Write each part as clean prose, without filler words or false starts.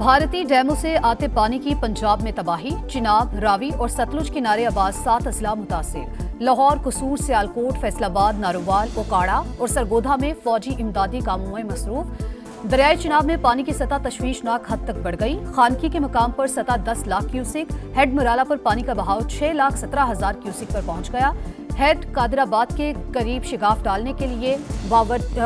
भारतीय डैमों से आते पानी की पंजाब में तबाही। चिनाब, रावी और सतलुज किनारे आबाद 7 अजला मुतासिर। लाहौर, कसूर, सियालकोट, फैसलाबाद, नारोवाल, ओकाड़ा और सरगोधा में फौजी इमदादी कामों में मसरूफ। दरियाए चिनाब में पानी की सतह तशवीशनाक हद तक बढ़ गई। खानकी के मकाम पर सतह 10 लाख क्यूसिक, हेड मुराला पर पानी का बहाव 6,17,000 क्यूसिक पर पहुंच गया। हेड कादिराबाद के करीब शिगाफ डालने के लिए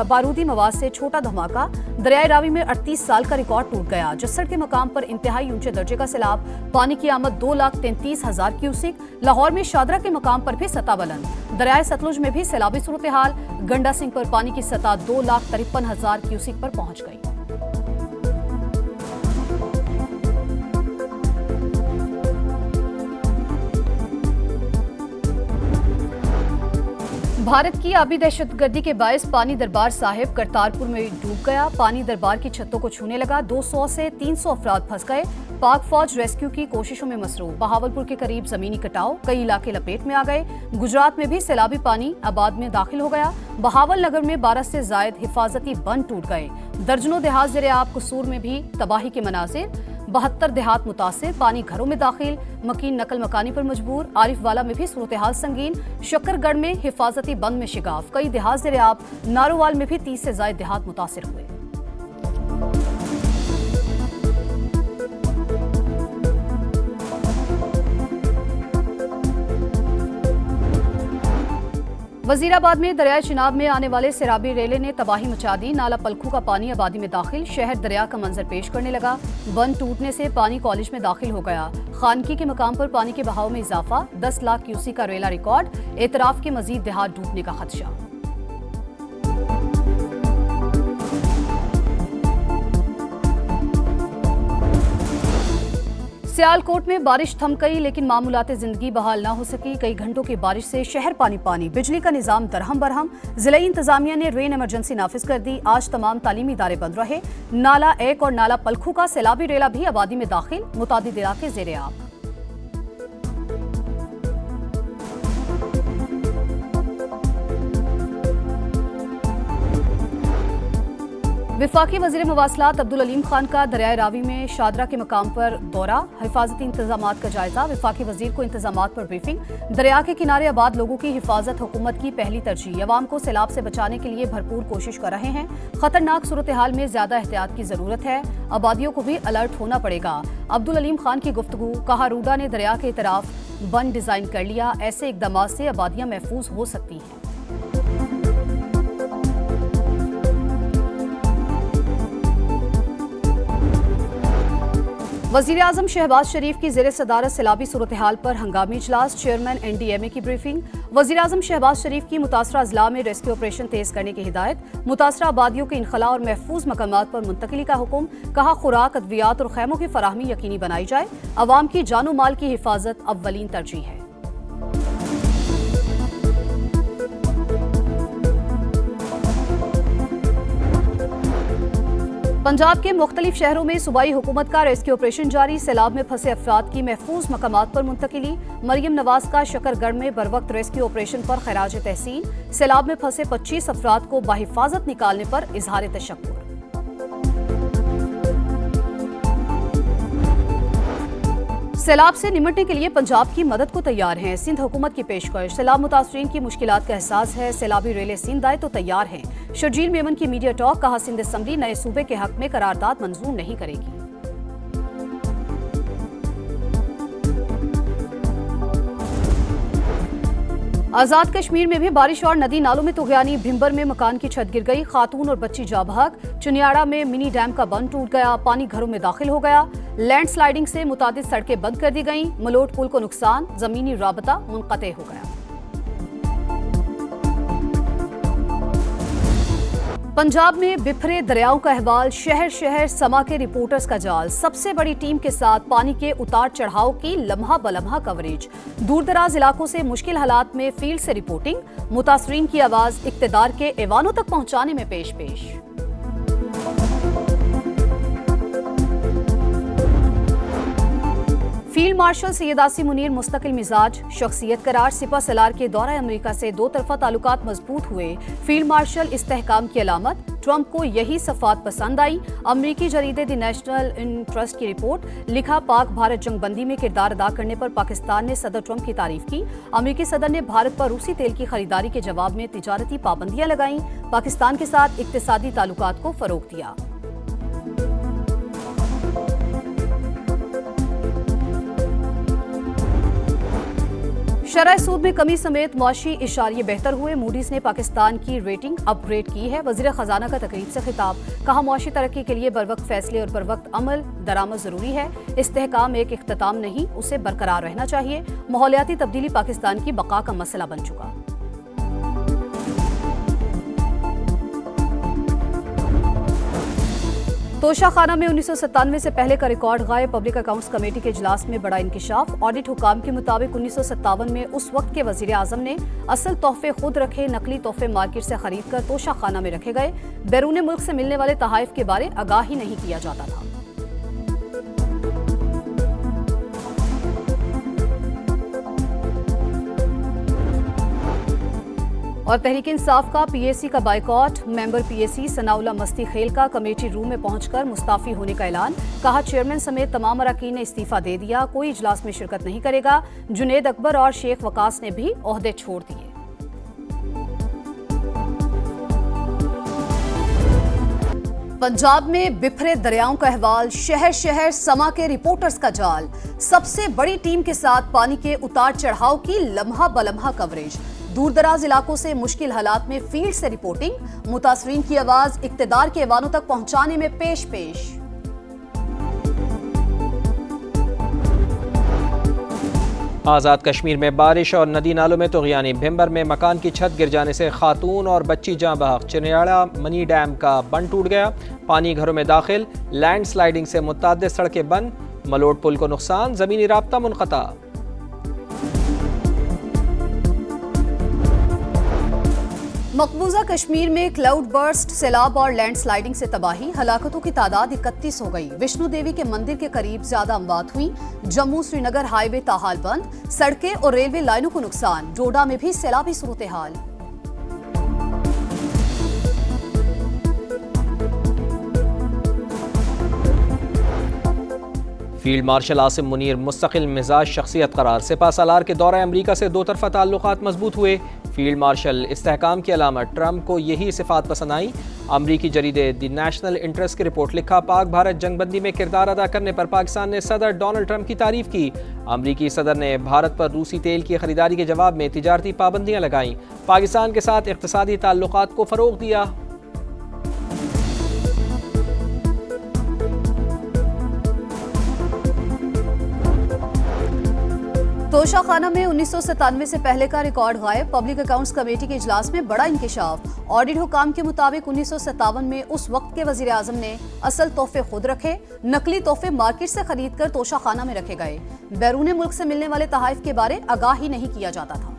बारूदी मवाद से छोटा धमाका। दरियाए रावी में 38 साल का रिकॉर्ड टूट गया। जस्सड़ के मकाम पर इंतहाई ऊंचे दर्जे का सैलाब, पानी की आमद 2,33,000 क्यूसिक। लाहौर में शादरा के मकाम पर भी सतह बुलंद। दरियाए सतलुज में भी सैलाबी सूरत हाल। गंडा सिंह पर पानी की सतह 2,53,000 क्यूसिक पर पहुंच गई। भारत की आबी दहशतगर्दी के बायस पानी दरबार साहिब करतारपुर में डूब गया। पानी दरबार की छतों को छूने लगा। 200 से 300 अफराद फंस गए। पाक फौज रेस्क्यू की कोशिशों में मसरूफ। बहावलपुर के करीब जमीनी कटाव, कई इलाके लपेट में आ गए। गुजरात में भी सैलाबी पानी आबाद में दाखिल हो गया। बहावल नगर में 12 से जायद हिफाजती बंद टूट गए। दर्जनों देहात ज़ेर-ए-आब। कसूर में भी तबाही के मनाजिर। 72 देहात मुतासिर। पानी घरों में दाखिल। मकीन नकल मकानी पर मजबूर। आरिफ वाला में भी सूरत हाल संगीन। शक्करगढ़ में हिफाजती बंद में शिगाफ, कई देहात ज़ेर-ए-आब। नारोवाल में भी 30 से जायद देहात मुतासिर हुए। वजीराबाद में दरियाए चिनाब में आने वाले सैराबी रेले ने तबाही मचा दी। नाला पलखू का पानी आबादी में दाखिल। शहर दरिया का मंजर पेश करने लगा। बंद टूटने से पानी कॉलेज में दाखिल हो गया। खानकी के मकाम पर पानी के बहाव में इजाफा। 10 लाख क्यूसी का रेला रिकॉर्ड। एतराफ के मजीद देहात डूबने का खदशा। सियालकोट में बारिश थम गई, लेकिन मामूलात जिंदगी बहाल ना हो सकी। कई घंटों की बारिश से शहर पानी पानी। बिजली का निजाम दरहम बरहम। जिला इंतजामिया ने रेन इमरजेंसी नाफिज कर दी। आज तमाम तालीमी इदारे बंद रहे। नाला एक और नाला पलखू का सैलाबी रेला भी आबादी में दाखिल। मुतादिद इलाके ज़ेर-ए-आब। विफाकी वज़ीर मवासलात अब्दुल अलीम खान का दरियाए रावी में शादरा के मकाम पर दौरा। हिफाजती इंतजामात का जायजा। विफाकी वज़ीर को इंतजामात पर ब्रीफिंग। दरिया के किनारे आबाद लोगों की हिफाजत हुकूमत की पहली तरजीह। अवाम को सैलाब से बचाने के लिए भरपूर कोशिश कर रहे हैं। खतरनाक सूरत हाल में ज्यादा एहतियात की जरूरत है। आबादियों को भी अलर्ट होना पड़ेगा। अब्दुल अलीम खान की गुफ्तगू। कहा, रूडा ने दरिया के तरफ बंद डिजाइन कर लिया। ऐसे इकदाम से आबादियां महफूज हो सकती हैं। वज़ीर आज़म शहबाज शरीफ की ज़ेर सदारत सैलाबी सूरत हाल पर हंगामी इजलास। चेयरमैन NDMA की ब्रीफिंग। वज़ीर आज़म शहबाज शरीफ की मुतासरा अजला में रेस्क्यू ऑपरेशन तेज करने की हिदायत। मुतासरा आबादियों के इनखला और महफूज मकामात पर मुंतकिली का हुक्म। कहा, खुराक, अद्वियात और खैमों की फराहमी यकीनी बनाई जाए। अवाम की जानो माल की हिफाजत अव्वलीन तरजीह है। पंजाब के मुख्तलिफ शहरों में सूबाई हुकूमत का रेस्क्यू ऑपरेशन जारी। सैलाब में फंसे अफराद की महफूज मकामात पर मुंतकिली। मरियम नवाज का शकरगढ़ में बरवक्त रेस्क्यू ऑपरेशन पर खैराज तहसीन। सैलाब में फंसे 25 अफराद को बाहिफाजत निकालने पर इजहार तशक्कुर। सैलाब से निमटने के लिए पंजाब की मदद को तैयार हैं। सिंध हुकूमत की पेशकश। सैलाब मुतासरीन की मुश्किलात का एहसास है। सैलाबी रेले सिंध आए तो तैयार हैं। शर्जील मेमन की मीडिया टॉक। कहा, सिंध असम्बली नए सूबे के हक में करारदाद मंजूर नहीं करेगी। आजाद कश्मीर में भी बारिश और नदी नालों में तुगयानी। भिम्बर में मकान की छत गिर गई। खातून और बच्ची जा बहक। चुनियाड़ा में मिनी डैम का बंद टूट गया। पानी घरों में दाखिल हो गया। लैंडस्लाइडिंग से मुतादिद सड़कें बंद कर दी गईं। मलोट पुल को नुकसान। जमीनी राबता मुनक़ते हो गया। पंजाब में बिफरे दरियाओं का अहवाल। शहर शहर समा के रिपोर्टर्स का जाल। सबसे बड़ी टीम के साथ पानी के उतार चढ़ाव की लम्हा बलम्हा कवरेज। दूर दराज इलाकों से मुश्किल हालात में फील्ड से रिपोर्टिंग। मुतासरीन की आवाज इक्तदार के ऐवानों तक पहुंचाने में पेश पेश। फील्ड मार्शल सैयद आसिम मुनीर मुस्तकिल मिजाज शख्सियत करार। सिपह सलार के दौरा अमेरिका से दो तरफा ताल्लुकात मजबूत हुए। फील्ड मार्शल इस्तेहकाम की अलामत। ट्रंप को यही सफात पसंद आई। अमेरिकी जरीदे द नेशनल इंटरेस्ट की रिपोर्ट। लिखा, पाक भारत जंगबंदी में किरदार अदा करने पर पाकिस्तान ने सदर ट्रंप की तारीफ की। अमेरिकी सदर ने भारत पर रूसी तेल की खरीदारी के जवाब में तिजारती पाबंदियां लगाईं। पाकिस्तान के साथ इक्तिसादी ताल्लुकात को फरोग दिया। शरह सूद में कमी समेत मुआशी इशारे बेहतर हुए। मूडीज ने पाकिस्तान की रेटिंग अपग्रेड की है। वजीर खजाना का तकरीब से खिताब। कहा, मुआशी तरक्की के लिए बरवक्त फैसले और बरवक्त अमल दरामद जरूरी है। इस्तेहकाम एक इख्तिताम नहीं, उसे बरकरार रहना चाहिए। माहौलियाती तब्दीली पाकिस्तान की बका का मसला बन चुका। तोशाखाना में 1997 से पहले का रिकॉर्ड गायब। पब्लिक अकाउंट्स कमेटी के इजलास में बड़ा इंकिशाफ। ऑडिट हुकाम के मुताबिक 1957 में उस वक्त के वजीर आजम ने असल तोहफे खुद रखे, नकली तोहफे मार्केट से खरीद कर तोशाखाना में रखे गए। बैरून मुल्क से मिलने वाले तहाइफ के बारे आगाही नहीं किया जाता था। और तहरीक इंसाफ का पीएसी का बाइकॉट। मेंबर पीएसी सनाउल्लाह मस्ती खेल का कमेटी रूम में पहुंचकर मुस्ताफी होने का ऐलान। कहा, चेयरमैन समेत तमाम अरकान ने इस्तीफा दे दिया, कोई इजलास में शिरकत नहीं करेगा। जुनेद अकबर और शेख वकास ने भी ओहदे छोड़ दिए। पंजाब में बिखरे दरियाओं का अहवाल। शहर शहर समा के रिपोर्टर्स का जाल। सबसे बड़ी टीम के साथ पानी के उतार चढ़ाव की लम्हा बलम्हा कवरेज। दूर दराज इलाकों से मुश्किल हालात में फील्ड से रिपोर्टिंग। मुतासरीन की आवाज इक्तदार के ऐवानों तक पहुंचाने में पेश। आज़ाद कश्मीर में बारिश और नदी नालों में तुग़यानी। भिम्बर में मकान की छत गिर जाने से खातून और बच्ची जाँ बहक। चिनियाड़ा मनी डैम का बंद टूट गया, पानी घरों में दाखिल। लैंड स्लाइडिंग से मुतअद्दिद सड़कें बंद। मलोट पुल को नुकसान, ज़मीनी राब्ता मुनक़ता। मकबूजा कश्मीर में क्लाउड बर्स्ट, सैलाब और लैंड स्लाइडिंग से तबाही। हलाकतों की तादाद 31 हो गई। विष्णु देवी के मंदिर के करीब ज्यादा अमवात हुई। जम्मू श्रीनगर हाईवे ताहाल बंद। सड़कें और रेलवे लाइनों को नुकसान। डोडा में भी सैलाबी सूरत हाल। फील्ड मार्शल आसिम मुनीर मुस्तकिल मिजाज शख्सियत करार। सिपह सलार के दौरा अमेरिका से दो तरफा ताल्लुकात मजबूत हुए। फील्ड मार्शल इस्तेहकाम की अलामत। ट्रंप को यही सिफात पसंद आई। अमरीकी जरीदे द नेशनल इंटरेस्ट की रिपोर्ट। लिखा, पाक भारत जंगबंदी में किरदार अदा करने पर पाकिस्तान ने सदर डोनाल्ड ट्रंप की तारीफ की। अमरीकी सदर ने भारत पर रूसी तेल की खरीदारी के जवाब में तिजारती पाबंदियां लगाईं। पाकिस्तान के साथ इक्तिसादी ताल्लुकात को फरोग दिया। तोशाखाना में 1997 से पहले का रिकॉर्ड गायब। पब्लिक अकाउंट्स कमेटी के इजलास में बड़ा इंकिशाफ। ऑडिट हुकाम के मुताबिक 1957 में उस वक्त के वजीर आजम ने असल तोहफे खुद रखे, नकली तोहफे मार्केट से खरीद कर तोशाखाना में रखे गए। बैरून मुल्क से मिलने वाले तहाइफ के बारे आगाही नहीं किया जाता था।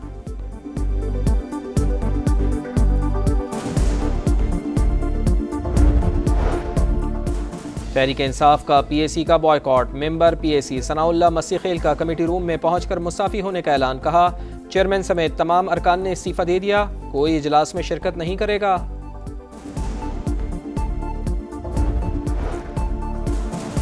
तहरीक इंसाफ का पीएसी का बॉयकॉट। मेंबर पीएसी सनाउल्लाह मस्ती खेल का कमेटी रूम में पहुंचकर मुस्ताफी होने का ऐलान। कहा, चेयरमैन समेत तमाम अरकान ने इस्तीफा दे दिया, कोई इजलास में शिरकत नहीं करेगा।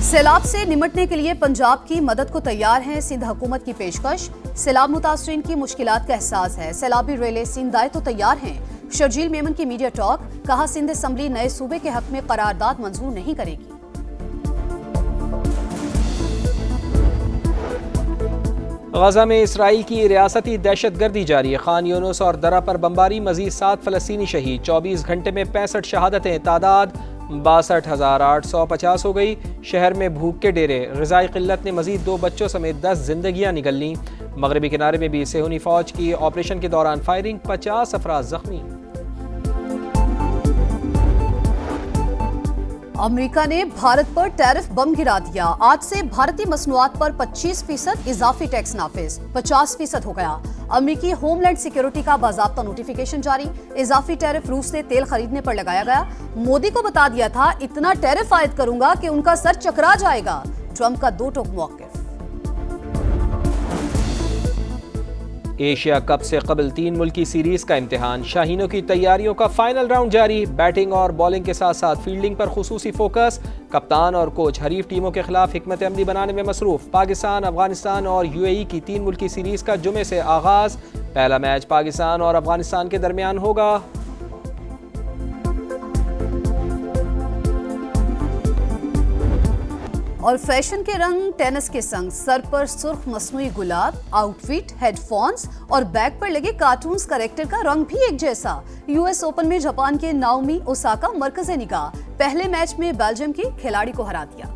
सैलाब से निमटने के लिए पंजाब की मदद को तैयार है सिंध हुकूमत की पेशकश। सैलाब मुतासरीन की मुश्किलात का एहसास है। सैलाबी रेले सिंध आए तो तैयार हैं। शर्जील मेमन की मीडिया टॉक। कहा, सिंध असम्बली नए सूबे के हक में करारदाद मंजूर नहीं करेगी। गजा में इसराइल की रियासती दहशत गर्दी जारी। खान यूनुस और दरा पर बमबारी। मजीद 7 फलस्तीनी शहीद। 24 घंटे में 65 शहादतें। तादाद 62,850 हो गई। शहर में भूख के डेरे। ग़िज़ाई क़िल्लत ने मजीद 2 बच्चों समेत 10 जिंदगियां निगल लीं। मगरबी किनारे में भी सेहूनी फौज की ऑपरेशन के दौरान फायरिंग। 50 अफराद जख्मी। अमेरिका ने भारत पर टैरिफ बम गिरा दिया। आज से भारतीय मसनूआत पर 25% इजाफी टैक्स नाफिज। 50% हो गया। अमेरिकी होमलैंड सिक्योरिटी का बाज़ाब्ता नोटिफिकेशन जारी। इजाफी टैरिफ रूस से तेल खरीदने पर लगाया गया। मोदी को बता दिया था इतना टैरिफ आयद करूंगा कि उनका सर चकरा जाएगा। ट्रंप का 2 टोक मौक़िफ़। एशिया कप से कबल 3 मुल्की सीरीज का इम्तिहान, शाहीनों की तैयारियों का फाइनल राउंड जारी। बैटिंग और बॉलिंग के साथ साथ फील्डिंग पर खुसूसी फोकस। कप्तान और कोच हरीफ टीमों के खिलाफ हिकमत अमली बनाने में मसरूफ। पाकिस्तान, अफगानिस्तान और यूएई की 3 मुल्की सीरीज का जुमे से आगाज। पहला मैच पाकिस्तान और अफगानिस्तान के दरमियान होगा। और फैशन के रंग टेनिस के संग सर पर सुर्ख मसनूई गुलाब, आउटफिट, हेडफोन्स और बैग पर लगे कार्टून्स कैरेक्टर का रंग भी एक जैसा। यूएस ओपन में जापान के नाओमी ओसाका मरकज़े निगाह, पहले मैच में बेल्जियम की खिलाड़ी को हरा दिया।